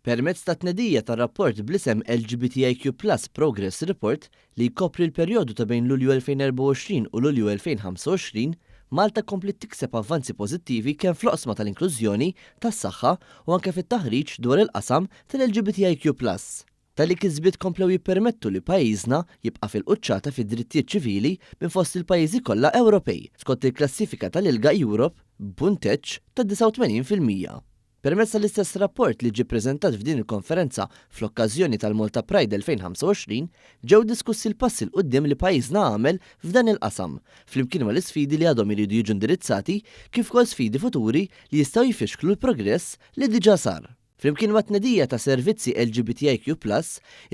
Permezz ta' tnedija ta' rapport bl-isem LGBTIQ+ Progress Report li jkopri l-perjodu ta' bejn Lulju 2024 u Lulju 2025, Malta kompli tikseb avvanzi pożittivi kemm fl-oqsma tal-inklużjoni, tas-saħħa u anke fit-taħriġ dwar il-qasam tal-LGBTIQ+. Tali kisbiet komplew jippermettu li pajjiżna jibqa' fil-quċċata fid-drittijiet ċivili minn fost il-pajjiżi kollha Ewropej, skont il-klassifika tal-Ilga Europe b'punteġġ ta' 89%. Permezz tal-istess rapport li ġie ppreżentat f'din il-konferenza fl-okkażjoni tal-Malta Pride 2025, ġew diskussi l-passi l qudiem li pajjiżna għamel f'dan il-qasam, flimkien mal-isfidi li għadhom iridu jiġu indirizzati kif ukoll sfidi futuri li jistgħu jfixklu l-progress li diġà sar. Flimkien ma' tnedija ta' servizzi LGBTIQ+,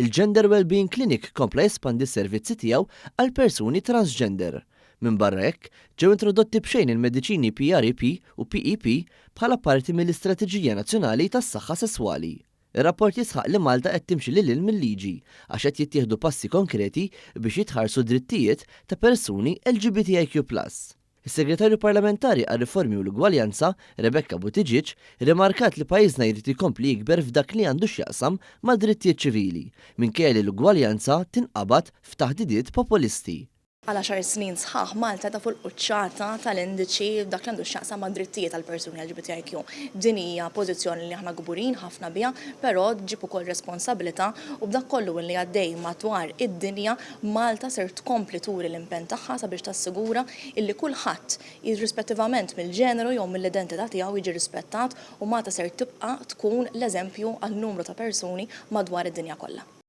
il-Gender Wellbeing Clinic kompla jespandi s-servizzi tiegħu għal persuni transgender. Minn barra hekk, ġew introdotti b'xejn il-mediċini PrEP u PEP bħala parti mill-Istrateġija Nazzjonali tas-Saħħa Sesswali. Ir-rapport jisħaq li Malta qed timxi lil mill-liġi għax qed jittieħdu passi konkreti biex jitħarsu drittijiet ta' persuni LGBTIQ+. Is-Segretarju Parlamentari għar-Riformi u l-Ugwaljanza, Rebecca Buttigieg, rimarkat li pajjiżna jrid ikompli jikber f'dak li għandu x'jaqsam ma' drittijiet ċivili, minkejja li l-ugwaljanza tinqabad f'taħdidiet populisti. Għal 10 snin sħaħ Malta ta' fuq il-quċċata tal-indiċi f'dak li għandu x'jaqsam ma' drittijiet tal-persuni LGBTIQ. Din hija pożizzjoni li aħna gburin ħafna biha, però ġib ukoll responsabilità u b'dak kollu li għaddej madwar id-dinja Malta ser tkompli turi l-impenn tagħha sabiex tassigura illi kulħadd irrispettivament mill-ġeneru jew mill-identità tiegħu jiġi rispettat u Malta ser tibqa' tkun l-eżempju għal numru ta' persuni madwar id-dinja kollha.